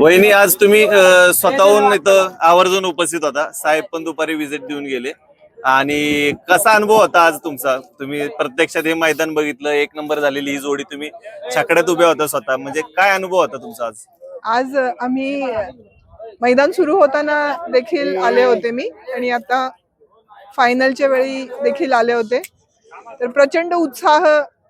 वहिनी, आज तुम्ही स्वतःहून इथं आवर्जून उपस्थित होता. साहेब पण दुपारी व्हिजिट देऊन गेले. आणि कसा अनुभव होता आज तुमचा? तुम्ही प्रत्यक्षात हे मैदान बघितलं, एक नंबर झालेली ही जोडी, तुम्ही छकड्यात उभ्या होता स्वतः, म्हणजे काय अनुभव होता तुमचा आज? आज आम्ही मैदान सुरू होताना देखील आले होते मी, आणि आता फायनलच्या वेळी देखील आले होते. तर प्रचंड उत्साह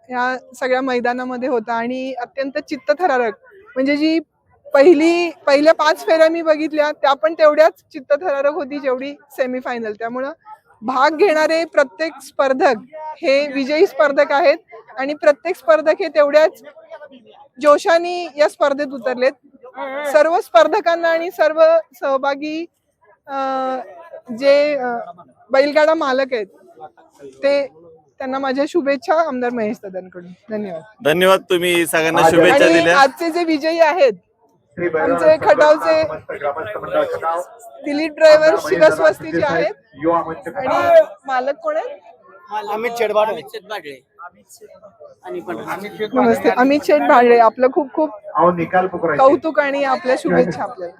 या सगळ्या मैदानामध्ये होता आणि अत्यंत चित्तथरारक, म्हणजे जी पहिल्या 5 फेऱ्या मी बघितल्या त्या पण तेवढ्याच चित्तथरारक होती जेवढी सेमीफायनल. त्यामुळं भाग घेणारे प्रत्येक स्पर्धक हे विजयी स्पर्धक आहेत आणि प्रत्येक स्पर्धक हे तेवढ्याच जोशाने या स्पर्धेत उतरलेत. सर्व स्पर्धकांना आणि सर्व सहभागी जे बैलगाडा मालक आहेत ते त्यांना माझ्या शुभेच्छा आमदार महेश दादांकडून. धन्यवाद. धन्यवाद, तुम्ही सगळ्यांना शुभेच्छा आणि दिल्या. आजचे जे विजयी आहेत आमचे खटावचे दिलीप ड्रायव्हर शिरस्वस्तीचे आहेत, आणि मालक कोण आहेत? अमित चेडबाड. नमस्ते, अमित शेठ भाडे. आपलं खूप खूप कौतुक आणि आपल्या शुभेच्छा आपल्याला.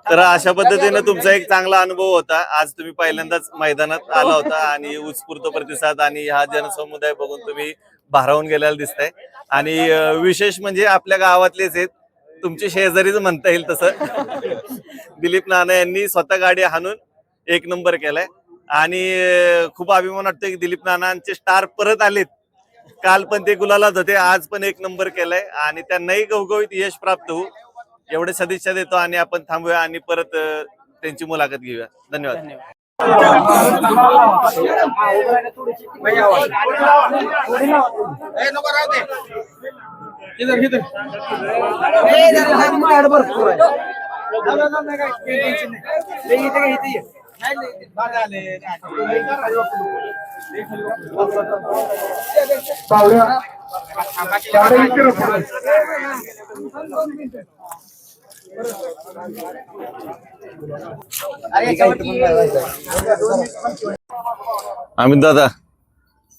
तर अशा पद्धतीने तुमचा एक चांगला अनुभव होता. आज तुम्ही पहिल्यांदाच मैदानात आला होता आणि उत्स्फूर्त प्रतिसाद आणि हा जनसमुदाय बघून तुम्ही भारावून गेलेला दिसताय. आणि विशेष म्हणजे आपल्या गावातलेच आहेत, तुमचे शेजारीच म्हणता येईल तसं. दिलीप नाना यांनी स्वतः गाडी हाणून एक नंबर केलाय आणि खूप अभिमान वाटतोय की दिलीप नानांचे स्टार परत आलेत. काल पण ते गुलालात होते, आज पण एक नंबर केलाय आणि त्यांनाही गवगवीत यश प्राप्त होऊ एवढे सदिच्छा देतो. आणि आपण थांबूया आणि परत त्यांची मुलाखत घेऊया. धन्यवाद. अमित दादा,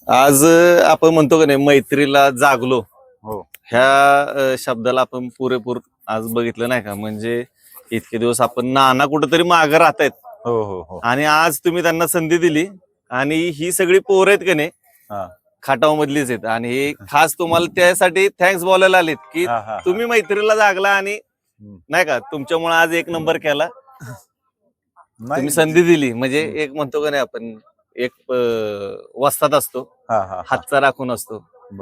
आज आपण म्हणतो का नाही मैत्रीला जागलो, हो, ह्या शब्दाला आपण पुरेपूर आज बघितलं नाही का? म्हणजे इतके दिवस आपण नाना कुठेतरी मागं राहतायत, हो, हो, हो. आणि आज तुम्ही त्यांना संधी दिली आणि ही सगळी पोरं आहेत का नाही, खाटाव मधलीच आहेत, आणि हे खास तुम्हाला त्यासाठी थँक्स बोलायला आलेत की तुम्ही मैत्रीला जागला आणि नाही का तुमच्यामुळे आज एक नंबर केला. तुम्ही संधी दिली, म्हणजे एक म्हणतो का नाही आपण, एक वस्ताद असतो, हातचा राखून असतो,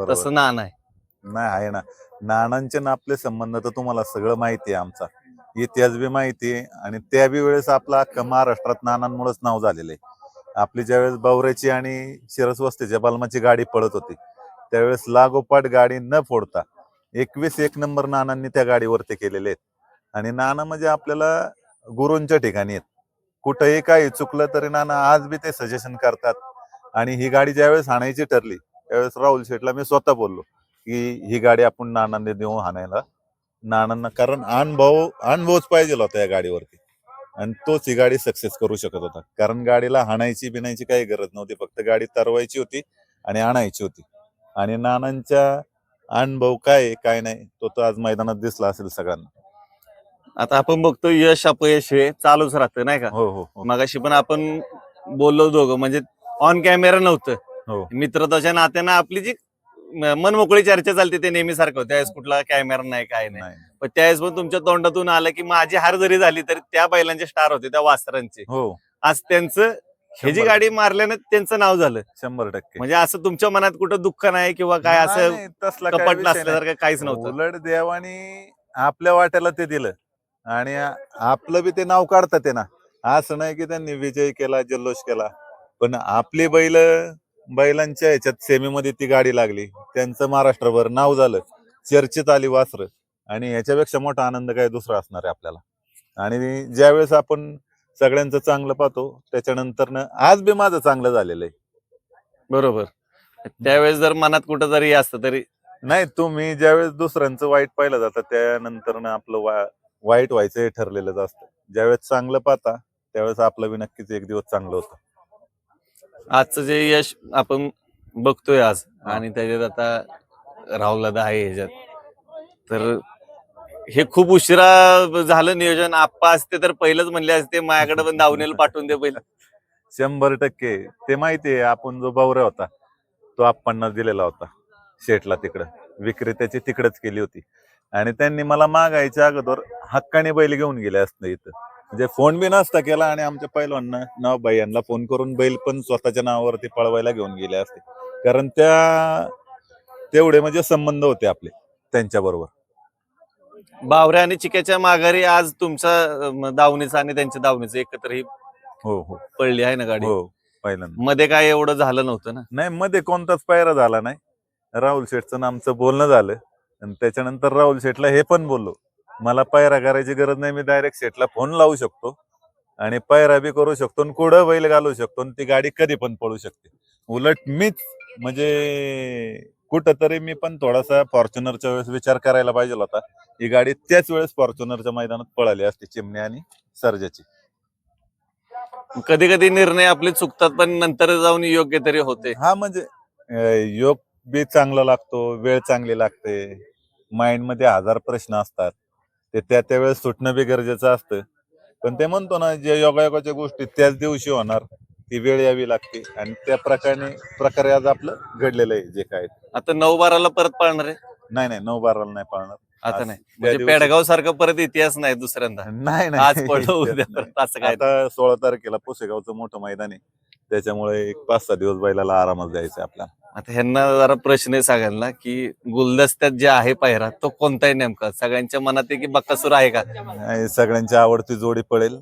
तसं नाना आहे. नाही आहे ना, नानांचे ना आपले संबंध तर तुम्हाला सगळं माहिती आहे. आमचा इतिहास बी माहिती आहे आणि त्या बी वेळेस आपला अख्खा महाराष्ट्रात नानांमुळेच नाव झालेलं आहे. आपली ज्यावेळेस बावऱ्याची आणि शिरस्वस्तीच्या बालमाची गाडी पळत होती त्यावेळेस लागोपाठ गाडी न फोडता 21 एक नंबर नानांनी त्या गाडीवरती केलेले आहेत. आणि नाना म्हणजे आपल्याला गुरूंच्या ठिकाणी आहेत. कुठेही काही चुकलं तरी नाना आज बी ते सजेशन करतात. आणि ही गाडी ज्यावेळेस हाणायची ठरली त्यावेळेस राहुल शेठला मी स्वतः बोललो की ही गाडी आपण नानांनी देऊ हाणायला, नानांना, कारण अनुभवच पाहिजे होता या गाडीवरती, आणि तोच ही गाडी सक्सेस करू शकत होता. कारण गाडीला हाणायची बिनायची काही गरज नव्हती, फक्त गाडी तरवायची होती आणि आणायची होती. आणि नानांच्या अनुभव काय नाही तो आज मैदानात दिसला असेल सगळ्यांना. आता आपण बघतो यश अपयश हे चालूच राहतं नाही का? हो, हो. मगाशी पण आपण बोललो दोघं, म्हणजे ऑन कॅमेरा नव्हतं, हो, मित्रताच्या नात्यानं आपली जी मनमोकळी चर्चा चालते ते नेहमी सारखं होतं. त्यावेळेस कुठला कॅमेरा नाही, काय नाही, पण त्यावेळेस पण तुमच्या तोंडातून आलं की माझी हार जरी झाली तरी त्या बैलांचे स्टार होते, त्या वासरांचे. हो, आज त्यांचं हे जी गाडी मारल्यानं त्यांचं नाव झालं 100%. म्हणजे असं तुमच्या मनात कुठं दुःख नाही किंवा काय असं कपट नसल्यासारखं काहीच नव्हतं. उलट देवानी आपल्या वाट्याला ते दिलं आणि आपलं बी ते नाव काढतात ते ना. असं नाही की त्यांनी विजय केला, जल्लोष केला, पण आपली बैलांच्या ह्याच्यात सेमीमध्ये ती गाडी लागली, त्यांचं महाराष्ट्रभर नाव झालं, चर्चेत आली वासर, आणि ह्याच्यापेक्षा मोठा आनंद काय दुसरा असणार आहे आपल्याला. आणि ज्यावेळेस आपण सगळ्यांचं चांगलं पाहतो त्याच्यानंतर आज बी माझं चांगलं झालेलं आहे. बरोबर. त्यावेळेस जर मनात कुठं जरी असतं तरी नाही, तुम्ही ज्यावेळेस दुसऱ्यांचं वाईट पाहिलं जातं त्यानंतर आपलं वाईट व्हायचं हे ठरलेलंच असतं. ज्यावेळेस चांगलं पाहता त्यावेळेस आपलं बी नक्कीच एक दिवस चांगलं होतं. आजचं जे यश आपण बघतोय आज हा. आणि त्याच्यात आता राहुल दादा आहे ह्याच्यात. तर हे खूप उशिरा झालं नियोजन. आप्पा असते तर पहिलंच म्हणले असते माझ्याकडे पण दावणीला पाठवून दे बैल. 100% ते माहितीये. आपण जो बावरा होता तो आप्पांना दिलेला होता शेटला, तिकडं विक्रेत्याची तिकडच केली होती. आणि त्यांनी मला मागायच्या अगोदर हक्काने बैल घेऊन गेले असते इथं. म्हणजे फोन बी नसता केला आणि आमच्या पैलवांना नवाबाई यांना फोन करून बैल पण स्वतःच्या नावावरती पळवायला घेऊन गेले असते. कारण तेवढे म्हणजे संबंध होते आपले त्यांच्या बरोबर. बावऱ्या आणि चिक्याच्या माघारी आज तुमचा दावणीचा आणि त्यांच्या दावणीचं एकत्र ही हो हो पडली आहे ना गाडी. हो पहिल्यांदा. मध्ये काय एवढं झालं नव्हतं ना. नाही, मध्ये कोणताच पायरा झाला नाही. राहुल शेठचं आमचं बोलणं झालं आणि त्याच्यानंतर राहुल शेठला हे पण बोललो, मला पायरा करायची गरज नाही, मी डायरेक्ट शेठला फोन लावू शकतो आणि पायरा बी करू शकतो आणि कुठं बैल घालू शकतो आणि ती गाडी कधी पण पळू शकते. उलट मीच म्हणजे कुठंतरी मी पण थोडासा फॉर्च्युनरच्या वेळेस विचार करायला पाहिजे होता. ही गाडी त्याच वेळेस फॉर्च्युनरच्या मैदानात पळाली असते, चिमणी आणि सर्जाची. कधी कधी निर्णय आपले चुकतात पण नंतर जाऊन योग्य तरी होते. हा म्हणजे योग बी चांगला लागतो, वेळ चांगली लागते, माइंड मध्ये हजार प्रश्न असतात, ते त्या वेळेस सुटणं बी गरजेचं असतं. पण ते म्हणतो ना, जे योगायोगाच्या गोष्टी त्याच दिवशी होणार, ती वेळ यावी लागते आणि त्या प्रकारे आज आपलं घडलेलं आहे जे काय. आता 9-12 परत पाळणार आहे. नाही 9-12 नाही पाळणार आता आज नाही त्या म्हणजे दिवशी- पेडगाव सारखा परत इतिहास नाही दुसऱ्यांदा. नाही आज पडलो उद्या नाही. परत असं काय. आता 16 तारखेला पुसेगावचं मोठं मैदान आहे, त्याच्यामुळे एक 5-6 दिवस बैलाला आरामच द्यायचा आपल्याला. आता ह्यांना जरा प्रश्न आहे सगळ्यांना की गुलदस्त्यात जे आहे पायरा तो कोणता आहे नेमका. सगळ्यांच्या मनात आहे की बक्कासूर आहे का. नाही, सगळ्यांची आवडती जोडी पडेल.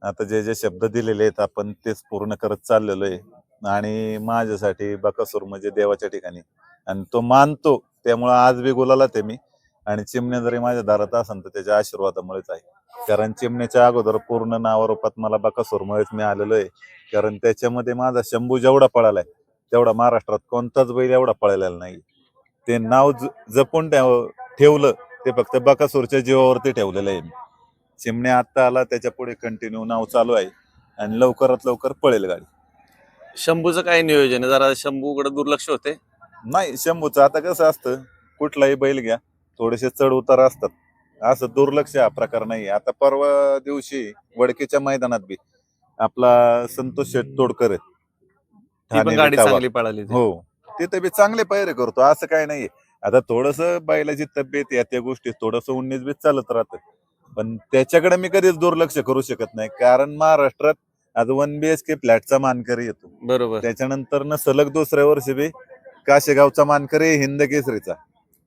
आता जे शब्द दिलेले आहेत आपण तेच पूर्ण करत चाललेलो आहे आणि माझ्यासाठी बकासूर म्हणजे देवाच्या ठिकाणी आणि तो मानतो, त्यामुळे आज बी गुलालात आहे मी. आणि चिमण्या जरी माझ्या दारात असेल तर त्याच्या आशीर्वादामुळेच आहे, कारण चिमण्याच्या अगोदर पूर्ण नावारूपात मला बकासूरमुळेच मी आलेलो आहे. कारण त्याच्यामध्ये माझा शंभू जेवढा पळालाय तेवढा महाराष्ट्रात कोणताच बैल एवढा पळालेला नाही. ते नाव जपून ठेवलं ते फक्त बकासूरच्या जीवावरती ठेवलेलं आहे मी. चिमण्या आता आला, त्याच्या पुढे कंटिन्यू नाव चालू आहे आणि लवकरात लवकर पळेल गाडी. शंभूचं काय नियोजन आहे. जरा शंभूकडे दुर्लक्ष होते. नाही, शंभूचं आता कसं असतं, कुठलाही बैल घ्या थोडेसे चढ उतार असतात, असं दुर्लक्ष हा प्रकार नाही. आता परवा दिवशी वडकीच्या मैदानात बी आपला संतोष शेठ तोडकर आहे, ती पण ठाणे गाडी विटावा. चांगली पळाली ती. हो, तिथे बी चांगले पैरे करतो, असं काय नाहीये. आता थोडस बैलाची तब्येत या त्या गोष्टी थोडस 19-20 चालत राहतं, पण त्याच्याकडे मी कधीच दुर्लक्ष करू शकत नाही. कारण महाराष्ट्रात आज 1 BHK फ्लॅटचा मानकरी येतो, बरोबर. त्याच्यानंतर न सलग दुसऱ्या वर्षी बी काशेगावचा मानकरी, हिंद केसरीचा.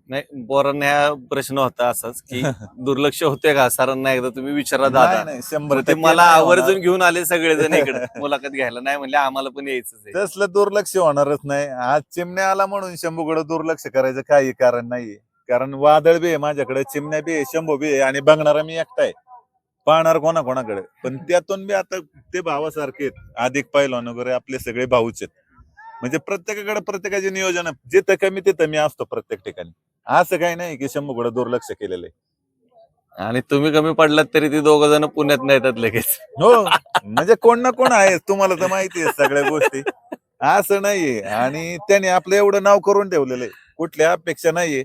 नाही पोरांना हा प्रश्न होता असाच की दुर्लक्ष होते का सरांना एकदा तुम्ही विचारा नाही दादा. नाही, मग 100% ते मला नाही आवर्जून होणार. घेऊन आले सगळेजण इकडे मुलाखत घ्यायला. नाही म्हणले आम्हाला पण यायचंच आहे. तसलं दुर्लक्ष होणारच नाही. आज चिमण्या आला म्हणून शंभूकडे दुर्लक्ष करायचं काही कारण नाहीये. कारण वादळ बी आहे माझ्याकडे, चिमण्या बी आहे, शंभू बी आहे आणि बघणारा मी एकटा आहे. पाहणार कोणाकोणाकडे, पण त्यातून बी आता ते भावासारखे आहेत. अधिक पैलवान वगैरे आपले सगळे भाऊच आहेत. म्हणजे प्रत्येकाकडे प्रत्येकाचे नियोजन आहे. जिथं कमी तिथं मी असतो प्रत्येक ठिकाणी. असं काही नाही की शंभूकडे दुर्लक्ष केलेलं आहे. आणि तुम्ही कमी पडलात तरी ती दोघ जण पुण्यात नाही येतात लगेच. हो, म्हणजे कोण ना कोण आहे, तुम्हाला तर माहिती आहे सगळ्या गोष्टी. असं नाहीये आणि त्याने आपलं एवढं नाव करून ठेवलेलं आहे, कुठल्या अपेक्षा नाहीये.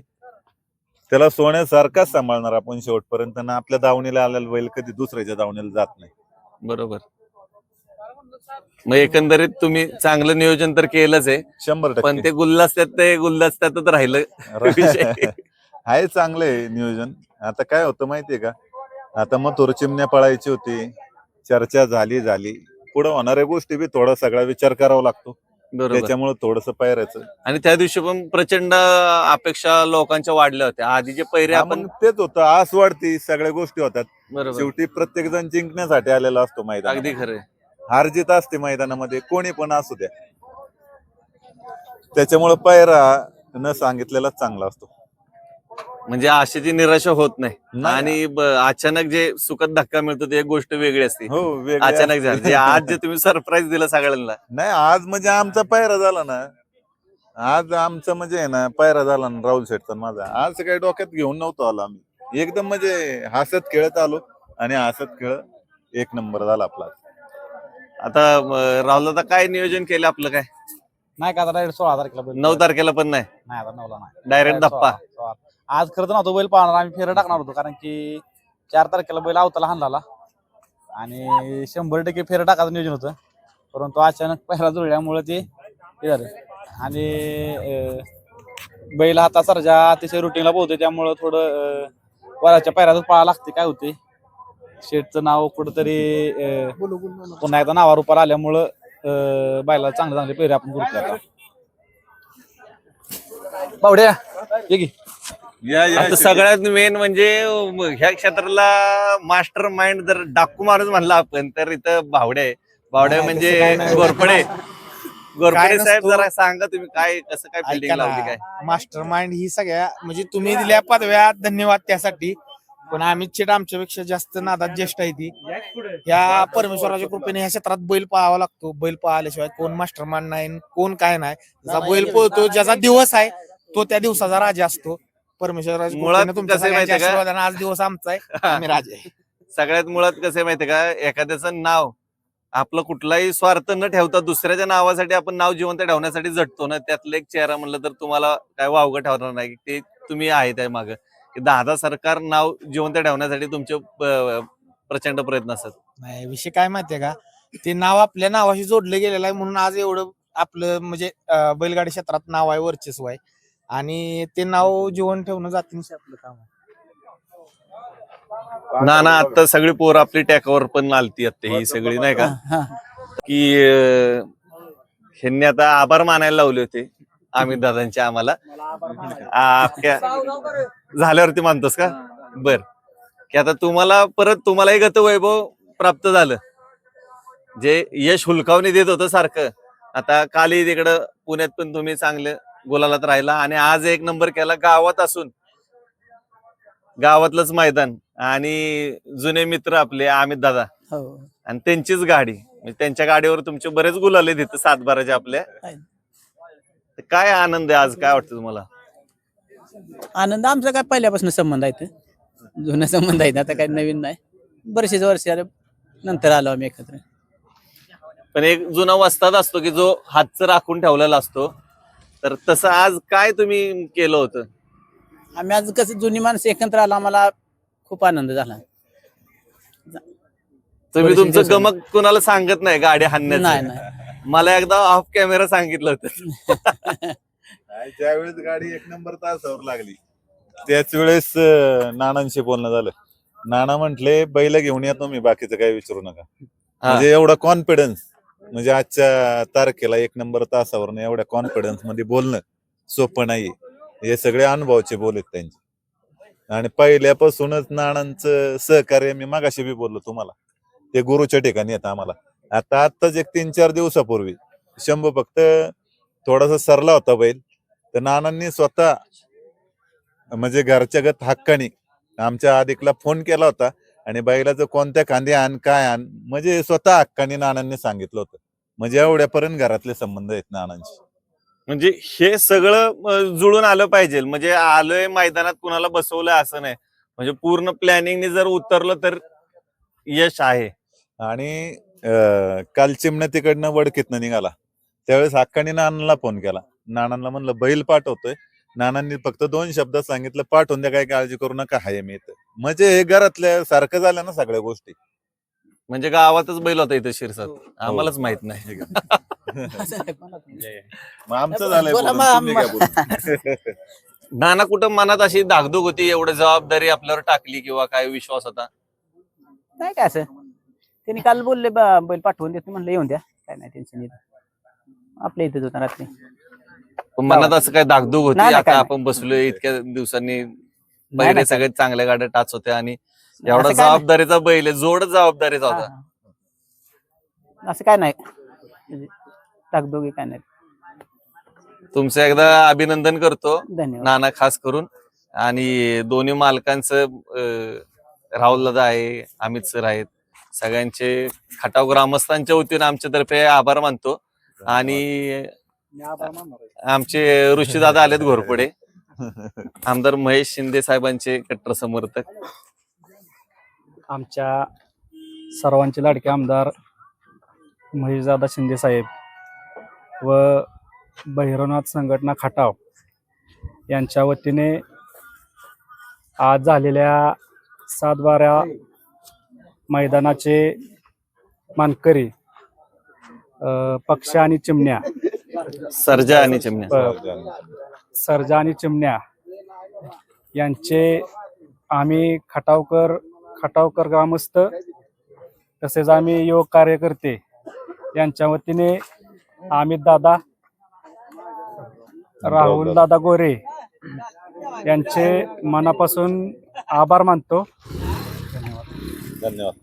त्याला सोन्यासारखाच सांभाळणार आपण शेवटपर्यंत ना. आपल्या दावणीला आलेला बैल कधी दुसऱ्याच्या दावणीला जात नाही. बरोबर. मग एकंदरीत तुम्ही चांगलं नियोजन तर केलंच आहे, 100% पण ते गुलदस्त्यातच राहिलं विषय. आहे चांगलं आहे नियोजन. आता काय होतं माहितीये का, आता मग थोडं चिमण्या पळायची होती, चर्चा झाली, पुढे होणाऱ्या गोष्टी बी थोडा सगळा विचार करावा लागतो, बरोबर. त्याच्यामुळे थोडस पायरायचं. आणि त्या दिवशी पण प्रचंड अपेक्षा लोकांच्या वाढल्या होत्या. आधी जे पहिरे आपण. आपण तेच होतं, आस वाढती, सगळ्या गोष्टी होतात. बरोबर. शेवटी प्रत्येक जण जिंकण्यासाठी आलेला असतो मैदान. अगदी खरंय. हार जीत असते मैदानामध्ये, कोणी पण असू द्या. त्याच्यामुळे पायरा न सांगितलेला चांगला असतो. म्हणजे आशेची निराशा होत नाही. नाही. आणि अचानक जे सुखद धक्का मिळतो ते एक गोष्ट वेगळी असते. हो, वेगळी अचानक असते. झालं. जे आज जे तुम्ही सरप्राईज दिलं सगळ्यांना. नाही, आज म्हणजे आमचा पायरा झाला ना, आज आमचं म्हणजे आहे ना पायरा झाला ना राहुल शेठचा माझा. आज काही डोक्यात घेऊन नव्हतो आलो आम्ही, एकदम म्हणजे हसत खेळत आलो आणि हसत खेळत एक नंबर झाला आपला. आता राहुल दादा काय नियोजन केलं आपलं काय. नाही का आता डायरेक्ट 16 तारखेला बैल 9 तारखेला पण नाही, नाही आता 9ला नाही डायरेक्ट धप्पा. 16. आज खरं तर नव्हतं बैल पाहणार, आम्ही फेरं टाकणार होतो कारण की 4 तारखेला बैल अवताला हाणला आणि 100% फेरं टाकायचं नियोजन होतं, परंतु अचानक पहिला जुळल्यामुळे ते झालं. आणि बैल हाता सरजा अतिशय रुटीनला पोहतोय, त्यामुळं थोडं वराच्या पायऱ्यातच पळा लागते. काय होते शेठचं नाव कुठंतरी पुन्हा एकदा नावावर उपार आल्यामुळं बैला चांगले पेरे आपण करतो आता. बावड्या ये की. आता सगळ्यात मेन म्हणजे ह्या क्षेत्राला मास्टर माइंड जर डाकू माणूस म्हणला आपण तर इथं भावड्या आहे. भावड्या म्हणजे घोरपडे साहेब, नसतो. जरा सांगा तुम्ही काय कसं काय फिल्डिंग ऐका लावली ना, काय? मास्टर माइंड ही सगळ्या म्हणजे तुम्ही दिल्या पदव्या धन्यवाद त्यासाठी, पण आम्ही शेट आमच्यापेक्षा जास्त नादात ज्येष्ठ आहे ती. या परमेश्वराच्या कृपेने ह्या क्षेत्रात बैल पाहावा लागतो. बैल पाहिल्याशिवाय कोण मास्टर माइंड नाही, कोण काय नाही. जसा बैल पळतो, ज्याचा दिवस आहे तो त्या दिवसाचा राजा असतो. परमेश्वराच्या मुळात कृपेने तुमच्या कसं आहे सगळ्यांच्या माहितीये का? आशीर्वादाने आज दिवस आमचा आहे, आम्ही राजा आहे. सगळ्यात मुळात कसं आहे माहितीये का, एखाद्याचं नाव आपलं कुठलाही स्वार्थ न ठेवता दुसऱ्याच्या नावासाठी आपण नाव जिवंत ठेवण्यासाठी झटतो ना, त्यातलं एक चेहरा म्हणलं तर तुम्हाला काय वावगं ठरणार नाही. ते तुम्ही आहे त्या मागं. दादा सरकार नाव जिवंत ठेवण्यासाठी तुमचे प्रचंड प्रयत्न असतात. नाही, विषय काय माहितीये का, ते नाव आपल्या नावाशी जोडलं गेलेलं आहे म्हणून आज एवढं आपलं म्हणजे बैलगाडी क्षेत्रात नाव आहे, वर्चस्व आहे, आणि ते नाव जीवन ठेवणं जातींशी आपलं काम आहे. ना आता सगळी पोरं आपली टॅकावर पण आलती आता ही सगळी नाही का, की ह्यांनी आता आभार मानायला लावले होते अमित दादांचे आम्हाला. झाल्यावरती मानतोस का? बर, की आता तुम्हालाही गतवैभव प्राप्त झालं, जे यश हुलकावणी देत होतं सारखं. आता कालही तिकडं पुण्यात पण तुम्ही चांगले गोलालात राहिला आणि आज 1 नंबर केला. गावात असून गावातलंच मैदान आणि जुने मित्र आपले अमित दादा आणि त्यांचीच गाडी, म्हणजे त्यांच्या गाडीवर तुमचे बरेच गुलाले तिथं 7-12 आपल्या. काय आनंद आहे आज, काय वाटतं तुम्हाला? आनंद आमचा काय पहिल्यापासून संबंध आहे, जुना संबंध आहे, आता काही नवीन नाही. बरेचसे वर्ष नंतर आलो आम्ही एकत्र. पण एक जुना वस्ताद असतो की जो हातचं राखून ठेवलेला असतो, तर तसं आज काय तुम्ही केलं होतं? आम्ही आज कसं जुनी माणसं एकत्र आलो, आम्हाला खूप आनंद झाला. तुम्ही बरेचसे तुमचं दिवस गमक कुणाला सांगत नाही गाडी नाही हाणण्याचं? नाही मला एकदा ऑफ कॅमेरा सांगितलं होतं. ज्यावेळेस गाडी 1 नंबर तासावर लागली त्याच वेळेस नानांशी बोलणं झालं. नाना म्हंटले बैल घेऊन या तुम्ही, बाकीचं काही विचारू नका. म्हणजे एवढा कॉन्फिडन्स, म्हणजे आजच्या तारखेला 1 नंबर तासावर एवढ्या कॉन्फिडन्स मध्ये बोलणं सोपं नाहीये. हे सगळे अनुभवाचे बोल आहेत त्यांचे, आणि पहिल्यापासूनच नानांचं सहकार्य मी मागाशी बी बोललो तुम्हाला, ते गुरुच्या ठिकाणी येतं आम्हाला. आताच एक 3-4 दिवसापूर्वी शंभू फक्त थोडासा सरला होता बैल, तर नानांनी स्वतः म्हणजे घरच्या गत हक्कानी आमच्या आदिकला फोन केला होता आणि बैलाचं कोणत्या खांदी आण काय आण, म्हणजे स्वतः हक्कानी नानांनी सांगितलं होतं. म्हणजे एवढ्यापर्यंत घरातले संबंध आहेत नानांशी. म्हणजे हे सगळं जुळून आलं पाहिजे. म्हणजे आलोय मैदानात कुणाला बसवलंय असं नाही, म्हणजे पूर्ण प्लॅनिंगने जर उतरलं तर यश आहे. आणि काल चिमण्या तिकडनं वडकीतनं निघाला त्यावेळेस हक्कानी नानांना फोन केला. नानांना म्हणलं बैल पाठवतोय. नानांनी फक्त 2 शब्दात सांगितलं, पाठवून द्या, काही काळजी करू नका, हाय मी इथं. म्हणजे हे घरातल्या सारखं झालं ना सगळ्या गोष्टी. म्हणजे गावातच बैल होता इथं शिरसात, आम्हालाच माहित नाही. मग आमचं झालंय बोला बोलून, तुम्ही काय बोलू? नाना कुठं मनात अशी धाकधूक होती, एवढी जबाबदारी आपल्यावर टाकली किंवा काय विश्वास होता? नाही काय असं, त्यांनी काल बोलले बैल पाठवून देतो, म्हणलं येऊन द्या, काय नाही टेन्शन येत. आपल्या इथेच होता रात्री. पण मनात असं काय धाकधूक होती, नाही, आता काय आपण बसलोय इतक्या दिवसांनी, नाही, पहिले नाही, सगळ्यात चांगल्या गाड्या टाच होत्या आणि एवढा असं काय जबाबदारीचा बैल आहे, जोड जबाबदारीचा हा, होता. हा. असं काय नाही, म्हणजे टाकदोगी काय नाही. तुमचं एकदा अभिनंदन करतो धन्यवाद. नाना खास करून, आणि दोन्ही मालकांचं राहुल दादा आहे, अमित सर आहेत, सगळ्यांचे खटाव ग्रामस्थांच्या वतीने आमच्या तर्फे आभार मानतो. आणि आमचे ऋषीदादा आलेत घोरपडे, आमदार महेश शिंदे साहेबांचे कट्टर समर्थक, आमच्या सर्वांचे लाडके आमदार महेशदादा शिंदे साहेब व भैरवनाथ संघटना खटाव यांच्या वतीने आज झालेल्या 7-12 मैदानाचे मानकरी पक्ष आणि चिमण्या सर्जा आणि चिमण्या सर्जा आणि चिमण्या यांचे आम्ही खटावकर ग्रामस्थ तसेच आम्ही युवक कार्यकर्ते यांच्या वतीने अमित दादा राहुल दादा गोरे यांचे मनापासून आभार मानतो. धन्यवाद.